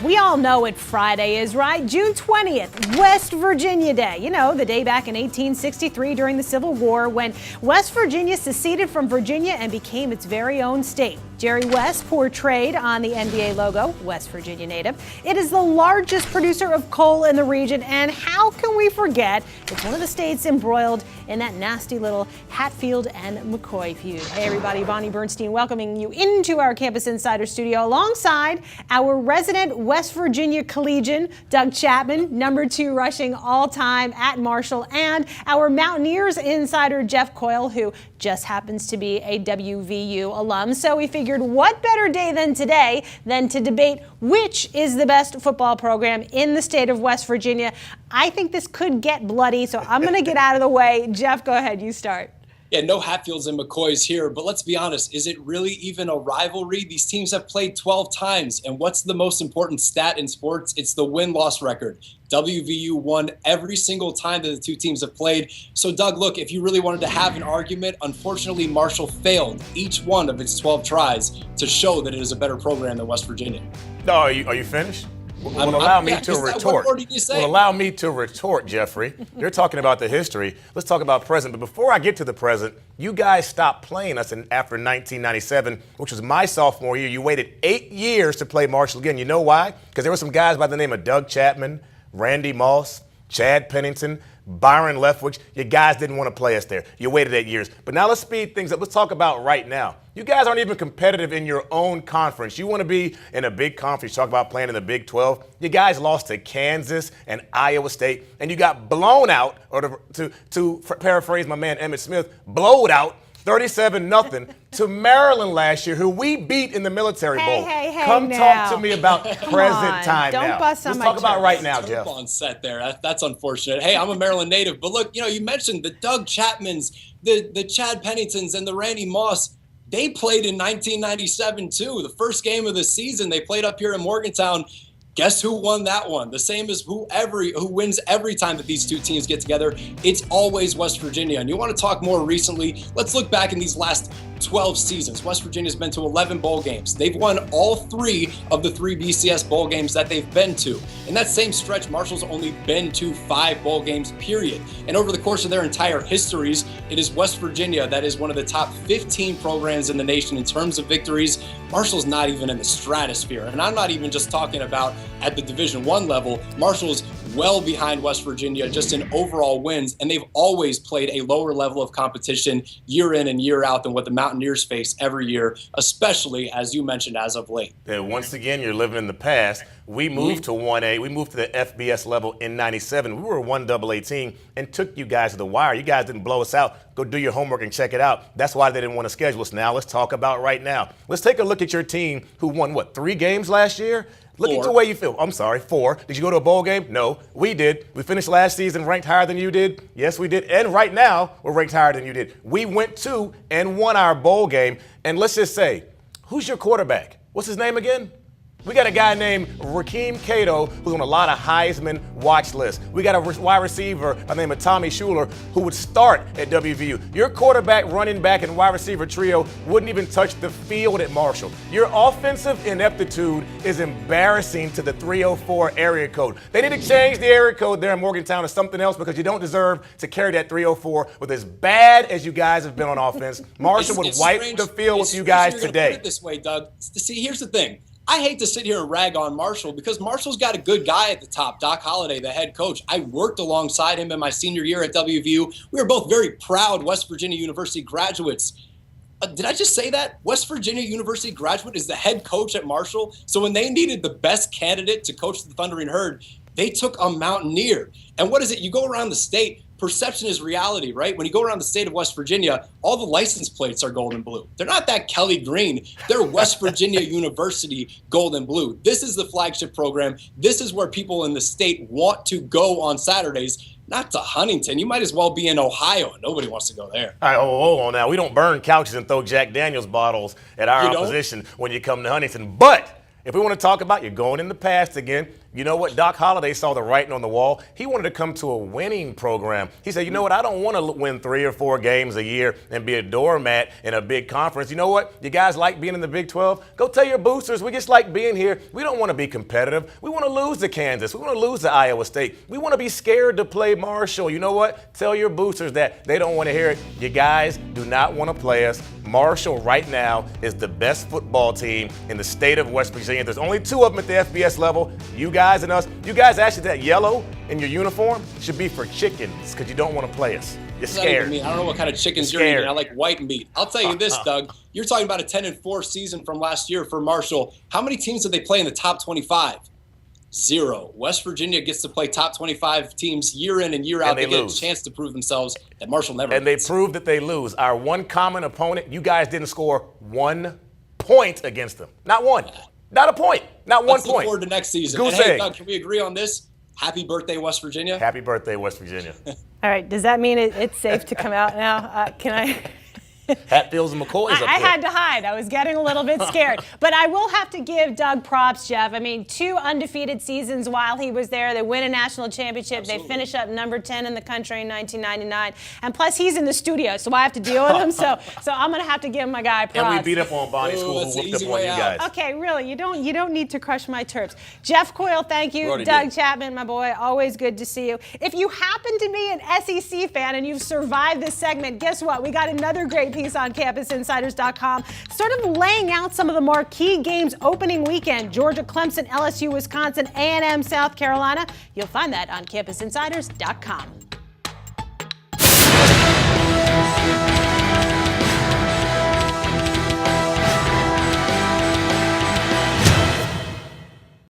We all know what Friday is, right? June 20th, West Virginia Day. You know, the day back in 1863 during the Civil War when West Virginia seceded from Virginia and became its very own state. Jerry West portrayed on the NBA logo, West Virginia native. It is the largest producer of coal in the region, and how can we forget it's one of the states embroiled in that nasty little Hatfield and McCoy feud. Hey everybody, Bonnie Bernstein welcoming you into our Campus Insider studio alongside our resident West Virginia collegian, Doug Chapman, #2 rushing all time at Marshall, and our Mountaineers insider, Geoff Coyle, who just happens to be a WVU alum. So we figured what better day than today than to debate which is the best football program in the state of West Virginia. I think this could get bloody, so I'm going to get out of the way. Geoff, go ahead. You start. Yeah, no Hatfields and McCoys here, but let's be honest, is it really even a rivalry? These teams have played 12 times, and what's the most important stat in sports? It's the win-loss record. WVU won every single time that the two teams have played. So, Doug, look, if you really wanted to have an argument, unfortunately, Marshall failed each one of its 12 tries to show that it is a better program than West Virginia. No, are you finished? Allow me to retort. Allow me to retort, Jeffrey. You're talking about the history. Let's talk about present. But before I get to the present, you guys stopped playing us after 1997, which was my sophomore year. You waited 8 years to play Marshall again. You know why? Because there were some guys by the name of Doug Chapman, Randy Moss, Chad Pennington, Byron Leftwich. You guys didn't want to play us there. You waited 8 years. But now let's speed things up. Let's talk about right now. You guys aren't even competitive in your own conference. You want to be in a big conference. You talk about playing in the Big 12. You guys lost to Kansas and Iowa State, and you got blown out, or to paraphrase my man Emmitt Smith, blowed out 37-0 to Maryland last year, who we beat in the Military Bowl. Hey, Come now. talk to me about present time Don't now. bust on Let's my talk about chest. right now, Geoff. On set there. That's unfortunate. Hey, I'm a Maryland native, but look, you mentioned the Doug Chapmans, the Chad Penningtons, and the Randy Moss. They played in 1997 too. The first game of the season, they played up here in Morgantown. Guess who won that one? The same as who wins every time that these two teams get together. It's always West Virginia. And you want to talk more recently? Let's look back in these last 12 seasons. West Virginia's been to 11 bowl games. They've won all 3 of the 3 BCS bowl games that they've been to. In that same stretch, Marshall's only been to 5 bowl games, period. And over the course of their entire histories, it is West Virginia that is one of the top 15 programs in the nation in terms of victories. Marshall's not even in the stratosphere. And I'm not even just talking about at the Division I level. Marshall's well behind West Virginia just in overall wins, and they've always played a lower level of competition year in and year out than what the Mountaineers face every year, especially, as you mentioned, as of late. Once again, you're living in the past. We moved to 1A. We moved to the FBS level in 97. We were a 1AA team and took you guys to the wire. You guys didn't blow us out. Go do your homework and check it out. That's why they didn't want to schedule us. Now let's talk about right now. Let's take a look at your team who won, 3 games last year? Look at the way you feel. I'm sorry, 4. Did you go to a bowl game? No, we did. We finished last season ranked higher than you did. Yes, we did. And right now, we're ranked higher than you did. We went to and won our bowl game. And let's just say, who's your quarterback? What's his name again? We got a guy named Rakeem Cato who's on a lot of Heisman watch lists. We got a wide receiver by the name of Tommy Schuler who would start at WVU. Your quarterback, running back, and wide receiver trio wouldn't even touch the field at Marshall. Your offensive ineptitude is embarrassing to the 304 area code. They need to change the area code there in Morgantown to something else because you don't deserve to carry that 304 with as bad as you guys have been on offense. Marshall would wipe the field with you guys today. Put it this way, Doug. See, here's the thing. I hate to sit here and rag on Marshall because Marshall's got a good guy at the top, Doc Holliday, the head coach. I worked alongside him in my senior year at WVU. We were both very proud West Virginia University graduates. Did I just say that? West Virginia University graduate is the head coach at Marshall. So when they needed the best candidate to coach the Thundering Herd, they took a Mountaineer. And what is it? You go around the state. Perception is reality, right? When you go around the state of West Virginia, all the license plates are gold and blue. They're not that Kelly Green. They're West Virginia University gold and blue. This is the flagship program. This is where people in the state want to go on Saturdays, not to Huntington. You might as well be in Ohio. Nobody wants to go there. All right, hold on now. We don't burn couches and throw Jack Daniels bottles at our opposition when you come to Huntington. But if we want to talk about you're going in the past again, You know what? Doc Holliday saw the writing on the wall. He wanted to come to a winning program. He said, you know what? I don't want to win 3 or 4 games a year and be a doormat in a big conference. You know what? You guys like being in the Big 12? Go tell your boosters we just like being here. We don't want to be competitive. We want to lose to Kansas. We want to lose to Iowa State. We want to be scared to play Marshall. You know what? Tell your boosters that. They don't want to hear it. You guys do not want to play us. Marshall right now is the best football team in the state of West Virginia. There's only 2 of them at the FBS level. You guys and us. You guys actually, that yellow in your uniform should be for chickens because you don't want to play us. You're scared. I don't know what kind of chickens you're eating. I like white meat. I'll tell you this, Doug. You're talking about a 10-4 season from last year for Marshall. How many teams did they play in the top 25? 0. West Virginia gets to play top 25 teams year in and year out. They get a chance to prove themselves that Marshall never And gets. they proved that they lose. Our one common opponent, you guys didn't score 1 point against them. Not one. Not a point. Not 1 Let's look point. forward to next season. Goose And hey, egg. Doug, can we agree on this? Happy birthday, West Virginia. Happy birthday, West Virginia. All right, does that mean it's safe to come out now? Can I? Hatfields and McCoys up there. I had to hide. I was getting a little bit scared. But I will have to give Doug props, Geoff. I mean, 2 undefeated seasons while he was there. They win a national championship. Absolutely. They finish up number 10 in the country in 1999. And plus, he's in the studio, so I have to deal with him. So I'm going to have to give my guy props. And we beat up on Bonnie School, that's who the whooped easy up on way you out. guys. Okay, really, you don't need to crush my terps. Geoff Coyle, thank you. already Doug did. Chapman, my boy, always good to see you. If you happen to be an SEC fan and you've survived this segment, guess what? We got another great piece on CampusInsiders.com, sort of laying out some of the marquee games opening weekend: Georgia, Clemson, LSU, Wisconsin, A&M, South Carolina. You'll find that on CampusInsiders.com.